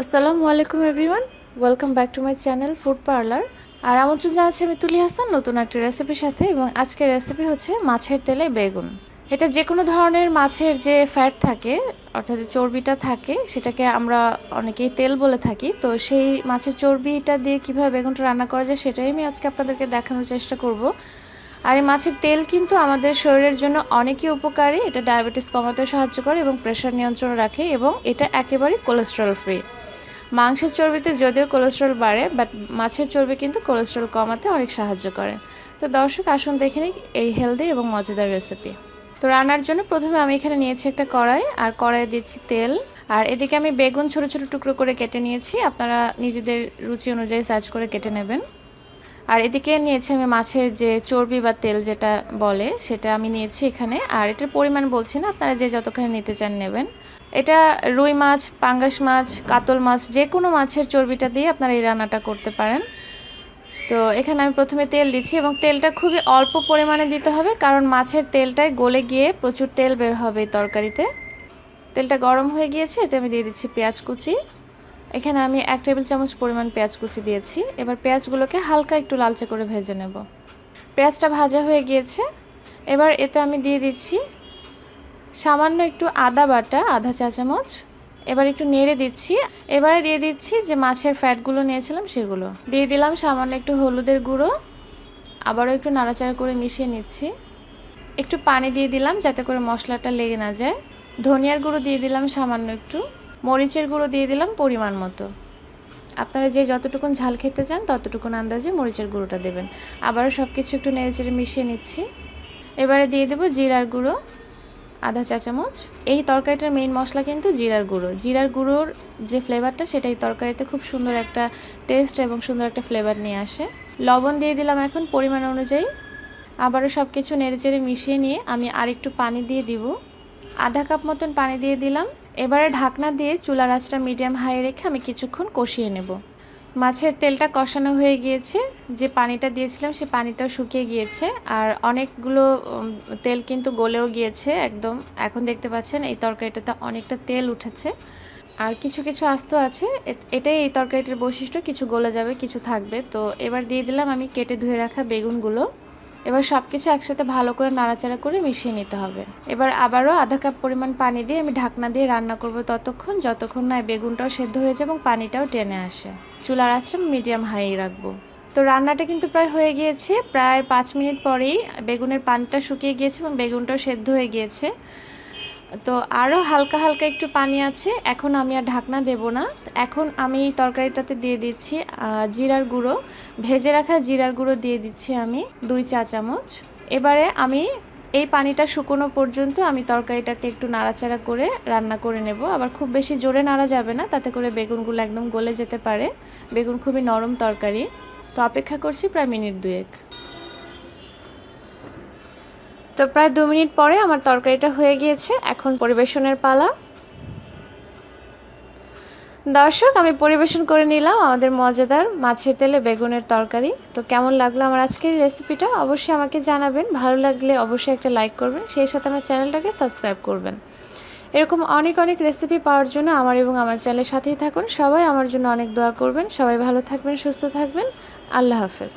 আসসালামু আলাইকুম everyone, welcome back to my channel food parlour. আর আমন্ত্রণ জানাচ্ছি আমি তুলি হাসান নতুন একটা রেসিপির সাথে। এবং আজকের রেসিপি হচ্ছে মাছের তেলে বেগুন। এটা যে কোনো ধরনের মাছের যে ফ্যাট থাকে, অর্থাৎ যে চর্বিটা থাকে, সেটাকে আমরা অনেকেই তেল বলে থাকি। তো সেই মাছের চর্বিটা দিয়ে কীভাবে বেগুনটা রান্না করা যায় সেটাই আমি আজকে আপনাদেরকে দেখানোর চেষ্টা করব। আর এই মাছের তেল কিন্তু আমাদের শরীরের জন্য অনেকই উপকারী। এটা ডায়াবেটিস কমাতে সাহায্য করে এবং প্রেশার নিয়ন্ত্রণ রাখে, এবং এটা একেবারেই কোলেস্টেরল ফ্রি। মাংসের চর্বিতে যদিও কোলেস্টেরল বাড়ে, বাট মাছের চর্বি কিন্তু কোলেস্টেরল কমাতে অনেক সাহায্য করে। তো দর্শক, আসুন দেখে নিই এই হেলদি এবং মজাদার রেসিপি। তো রান্নার জন্য প্রথমে আমি এখানে নিয়েছি একটা কড়াই, আর কড়াইয়ে দিচ্ছি তেল। আর এদিকে আমি বেগুন ছোটো ছোটো টুকরো করে কেটে নিয়েছি, আপনারা নিজেদের রুচি অনুযায়ী সাইজ করে কেটে নেবেন। আর এদিকে নিয়েছি আমি মাছের যে চর্বি বা তেল যেটা বলে, সেটা আমি নিয়েছি এখানে। আর এটার পরিমাণ বলছি না, আপনারা যে যতখানি নিতে চান নেবেন। এটা রুই মাছ, পাঙ্গাস মাছ, কাতল মাছ, যে কোনো মাছের চর্বিটা দিয়ে আপনারা এই রান্নাটা করতে পারেন। তো এখানে আমি প্রথমে তেল দিচ্ছি, এবং তেলটা খুবই অল্প পরিমাণে দিতে হবে, কারণ মাছের তেলটাই গলে গিয়ে প্রচুর তেল বের হবে এই তরকারিতে। তেলটা গরম হয়ে গিয়েছে, এতে আমি দিয়ে দিচ্ছি পেঁয়াজ কুচি। এখানে আমি 1 টেবিল চামচ পরিমাণ পেঁয়াজ কুচি দিয়েছি। এবার পেঁয়াজগুলোকে হালকা একটু লালচে করে ভেজে নেব। পেঁয়াজটা ভাজা হয়ে গিয়েছে। এবার এতে আমি দিয়ে দিচ্ছি সামান্য একটু আদা বাটা, আধা চা চামচ। এবার একটু নেড়ে দিচ্ছি। এবারে দিয়ে দিচ্ছি যে মাছের ফ্যাটগুলো নিয়েছিলাম সেগুলো দিয়ে দিলাম। সামান্য একটু হলুদের গুঁড়ো, আবারও একটু নাড়াচাড়া করে মিশিয়ে নিচ্ছি। একটু পানি দিয়ে দিলাম যাতে করে মশলাটা লেগে না যায়। ধনিয়ার গুঁড়ো দিয়ে দিলাম সামান্য একটু, মরিচের গুঁড়ো দিয়ে দিলাম পরিমাণ মতো। আপনারা যে যতটুকুন ঝাল খেতে চান ততটুকুন আন্দাজে মরিচের গুঁড়োটা দেবেন। আবারও সব কিছু একটু নেড়েচেড়ে মিশিয়ে নিচ্ছি। এবারে দিয়ে দেবো জিরার গুঁড়ো, আধা চা চামচ। এই তরকারিটার মেইন মশলা কিন্তু জিরার গুঁড়ো। জিরার গুঁড়োর যে ফ্লেভারটা, সেটা এই তরকারিতে খুব সুন্দর একটা টেস্ট এবং সুন্দর একটা ফ্লেভার নিয়ে আসে। লবণ দিয়ে দিলাম এখন পরিমাণ অনুযায়ী। আবারও সব কিছু নেড়েচেড়ে মিশিয়ে নিয়ে আমি আরেকটু পানি দিয়ে দিব। আধা কাপ মতন পানি দিয়ে দিলাম। এবারে ঢাকনা দিয়ে চুলার আঁচটা মিডিয়াম হাই রেখে আমি কিছুক্ষণ কষিয়ে নেব। মাছের তেলটা কষানো হয়ে গিয়েছে, যে পানিটা দিয়েছিলাম সে পানিটাও শুকিয়ে গিয়েছে, আর অনেকগুলো তেল কিন্তু গলেও গিয়েছে একদম। এখন দেখতে পাচ্ছেন এই তরকারিটাতে অনেকটা তেল উঠেছে, আর কিছু কিছু আস্ত আছে। এটাই এই তরকারিটার বৈশিষ্ট্য, কিছু গলে যাবে, কিছু থাকবে। তো এবার দিয়ে দিলাম আমি কেটে ধুয়ে রাখা বেগুনগুলো। এবার সব কিছু একসাথে ভালো করে নাড়াচাড়া করে মিশিয়ে নিতে হবে। এবার আবারও আধা কাপ পরিমাণ পানি দিয়ে আমি ঢাকনা দিয়ে রান্না করব ততক্ষণ যতক্ষণ না বেগুনটাও সেদ্ধ হয়ে যায় এবং পানিটাও টেনে আসে। চুলার আঁচটা মিডিয়াম হাই রাখবো। তো রান্নাটা কিন্তু প্রায় হয়ে গিয়েছে। প্রায় 5 মিনিট পরেই বেগুনের পানিটা শুকিয়ে গিয়েছে এবং বেগুনটাও সেদ্ধ হয়ে গিয়েছে। তো আরও হালকা হালকা একটু পানি আছে। এখন আমি আর ঢাকনা দেব না। এখন আমি তরকারিটাতে দিয়ে দিচ্ছি জিরার গুঁড়ো। ভেজে রাখা জিরার গুঁড়ো দিয়ে দিচ্ছি আমি 2 চা চামচ। এবারে আমি এই পানিটা শুকনো পর্যন্ত আমি তরকারিটাকে একটু নাড়াচাড়া করে রান্না করে নেব। আবার খুব বেশি জোরে নাড়া যাবে না, তাতে করে বেগুনগুলো একদম গলে যেতে পারে। বেগুন খুবই নরম তরকারি। তো অপেক্ষা করছি প্রায় মিনিট 2। তো প্রায় 2 মিনিট পরে আমার তরকারিটা হয়ে গিয়েছে। এখন পরিবেশনের পালা। দর্শক, আমি পরিবেশন করে নিলাম আমাদের মজাদার মাছের তেলে বেগুনের তরকারি। তো কেমন লাগলো আমার আজকের রেসিপিটা অবশ্যই আমাকে জানাবেন। ভালো লাগলে অবশ্যই একটা লাইক করবেন, সেই সাথে আমার চ্যানেলটাকে সাবস্ক্রাইব করবেন। এরকম অনেক অনেক রেসিপি পাওয়ার জন্য আমার এবং আমার চ্যানেলের সাথেই থাকুন। সবাই আমার জন্য অনেক দোয়া করবেন। সবাই ভালো থাকবেন, সুস্থ থাকবেন। আল্লাহ হাফেজ।